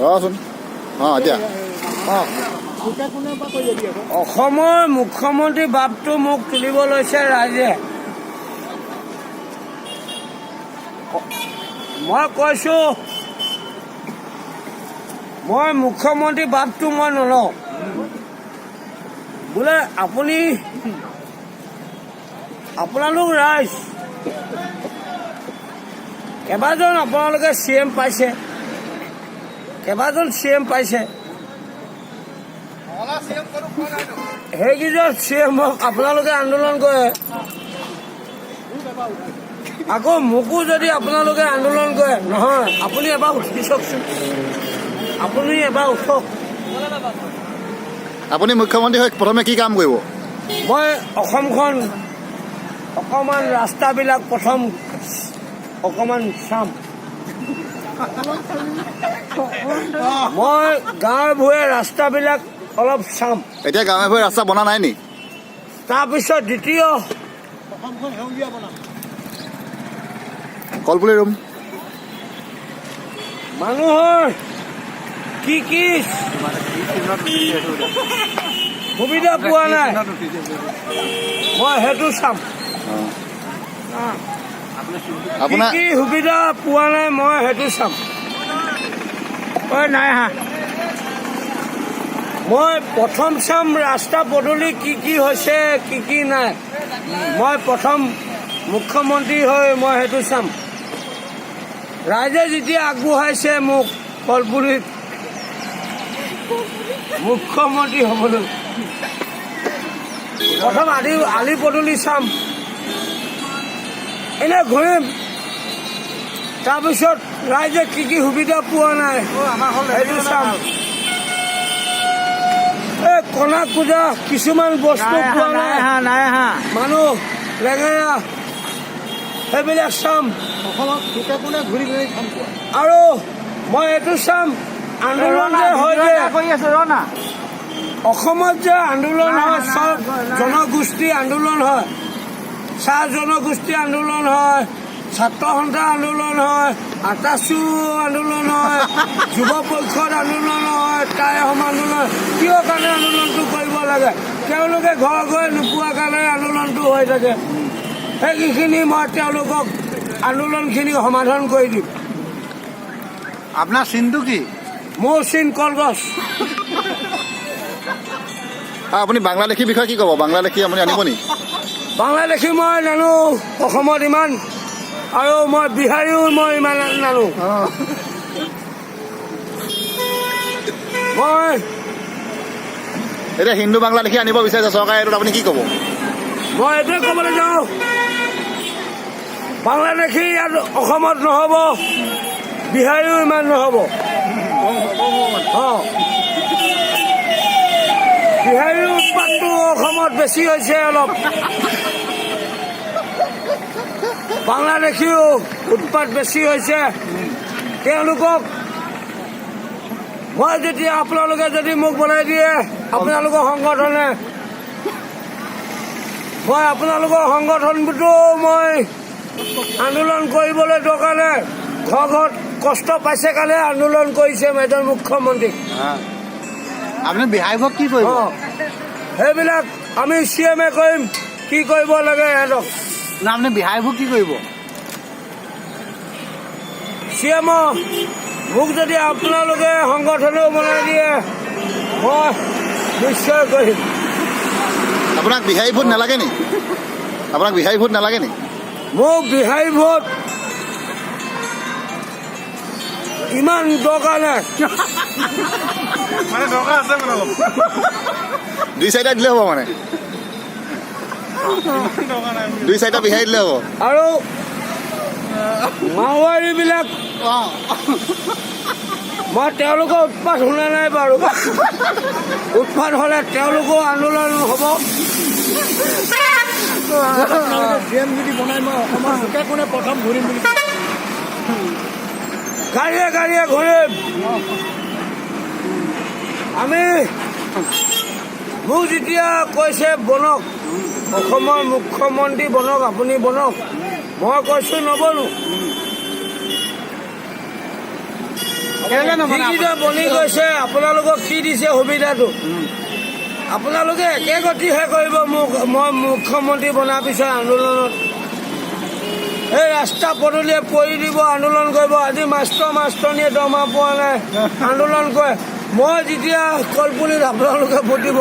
ৰচোন এতিয়া অসমৰ মুখ্যমন্ত্ৰী বাপটো মোক তুলিব লৈছে ৰাইজে। মই কৈছো মই মুখ্যমন্ত্ৰী বাপটো মই নলওঁ বোলে। আপোনালোক ৰাইজ কেইবাজন আপোনালোকে CM পাইছে, কেইবাজন CM পাইছে। সেইকেইজন CMক আপোনালোকে আন্দোলন কৰে, আকৌ মোকো যদি আপোনালোকে আন্দোলন কৰে নহয়। আপুনি এবাৰ উঠি চাওকচোন, আপুনি এবাৰ উঠক। আপুনি মুখ্যমন্ত্ৰী হৈ প্ৰথমে কি কাম কৰিব? মই অসমখন অকণমান ৰাস্তাবিলাক প্ৰথম অকণমান চাম। মই গাঁৱে ভূঞে ৰাস্তাবিলাক অলপ চাম। এতিয়া গাঁৱে ভূঞে ৰাস্তা বনা নাই নি? তাৰপিছত দ্বিতীয় কলপুলি ৰুম। মানুহৰ কি কি সুবিধা পোৱা নাই মই সেইটো চাম। কি কি সুবিধা পোৱা নাই মই সেইটো চাম। নাই হা, মই প্ৰথম চাম ৰাস্তা পদূলি কি কি হৈছে কি কি নাই। মই প্ৰথম মুখ্যমন্ত্ৰী হৈ মই সেইটো চাম। ৰাইজে যেতিয়া আগবঢ়াইছে মোক কলপুলিত মুখ্যমন্ত্ৰী হ'বলৈ, প্ৰথম আলি পদূলি চাম, এনে ঘূৰিম। তাৰপিছত ৰাইজে কি কি সুবিধা পোৱা নাই সেইটো চাম। এই কণা কুজা কিছুমান বস্তু পোৱা নাই, মানুহ লেঙেৰা, সেইবিলাক চাম। আৰু মই এইটো চাম আন্দোলন যে হয় যে অসমত যে আন্দোলন হয়, চব জনগোষ্ঠী আন্দোলন হয়, চাহ জনগোষ্ঠী আন্দোলন হয়, ছাত্ৰ সন্থা আন্দোলন হয়, আটাচু আন্দোলন হয়, যুৱ পৰিষদ আন্দোলন হয়, টাই অসম আন্দোলন। কিয় কাৰণে আন্দোলনটো কৰিব লাগে? তেওঁলোকে ঘৰে ঘৰে নোপোৱাৰ কাৰণে আন্দোলনটো হৈ থাকে। সেইখিনি মই তেওঁলোকক আন্দোলনখিনি সমাধান কৰি দিম। আপোনাৰ চিনটো কি? মোৰ চিন কলগছ। আপুনি বাংলাদেশীৰ বিষয়ে কি ক'ব? বাংলাদেশী আপুনি আনিব নি? বাংলাদেশী মই নানো অসমত ইমান, আৰু মই বিহাৰীও মই ইমান নানো। মই এতিয়া হিন্দু বাংলাদেশী আনিব বিচাৰিছে চৰকাৰে, এইটোত আপুনি কি ক'ব? মই এইটোৱে ক'বলৈ যাওঁ, বাংলাদেশী ইয়াত অসমত নহ'ব, বিহাৰীও ইমান নহ'ব। বিহাৰীৰ উৎপাতটো অসমত বেছি হৈছে অলপ, বাংলাদেশীও উৎপাত বেছি হৈছে। তেওঁলোকক মই যেতিয়া আপোনালোকে যদি মোক বনাই দিয়ে আপোনালোকৰ সংগঠনে, মই আপোনালোকৰ সংগঠনটো মই আন্দোলন কৰিবলৈ দৰকাৰ নাই। ঘৰ ঘৰত কষ্ট পাইছে কাৰণে আন্দোলন কৰিছে এজন মুখ্যমন্ত্ৰী। আপুনি বিহাৰীক কি কৰিব? সেইবিলাক আমি CM কৰিম, কি কৰিব লাগে সিহঁতক। না আপুনি বিহাৰীক কি কৰিব? CM মোক যদি আপোনালোকে সংগঠনেও বনাই দিয়ে মই নিশ্চয় কৰিম। আপোনাক বিহাৰী ভোট নালাগে নি? আপোনাক বিহাৰী ভোট নালাগে নি? মোক বিহাৰী ভোট ইমান দৰকাৰ নাই। মানে দৰকাৰ আছে মানে অলপ, 2-4টা দিলে হ'ব, মানে 2-4টা বিহাৰী দিলে হ'ব। আৰু মাওৱাৰীবিলাক মই তেওঁলোকৰ উৎপাত শুনা নাই বাৰু। উৎপাত হ'লে তেওঁলোকো আন্দোলন হ'ব। যদি বনাই মই অসমৰ লোকে কোনে প্ৰথম ঘূৰিম বুলি গাড়ীয়ে গাড়ীয়ে ঘূৰিম আমি। মোক যেতিয়া কৈছে বনক, অসমৰ মুখ্যমন্ত্ৰী বনক, আপুনি বনক, মই কৈছো নবনো। যিকেইটা বনি গৈছে আপোনালোকক কি দিছে সুবিধাটো আপোনালোকে একে গতিহে কৰিব মোক মই মুখ্যমন্ত্ৰী বনাৰ পিছত আন্দোলনত এই ৰাস্তা পদূলিয়ে পৰি দিব আন্দোলন কৰিব আজি মাষ্টৰনীয়ে দৰমহা পোৱা নাই আন্দোলন কৰে মই যেতিয়া কলপুলিত আপোনালোকে ভোট দিব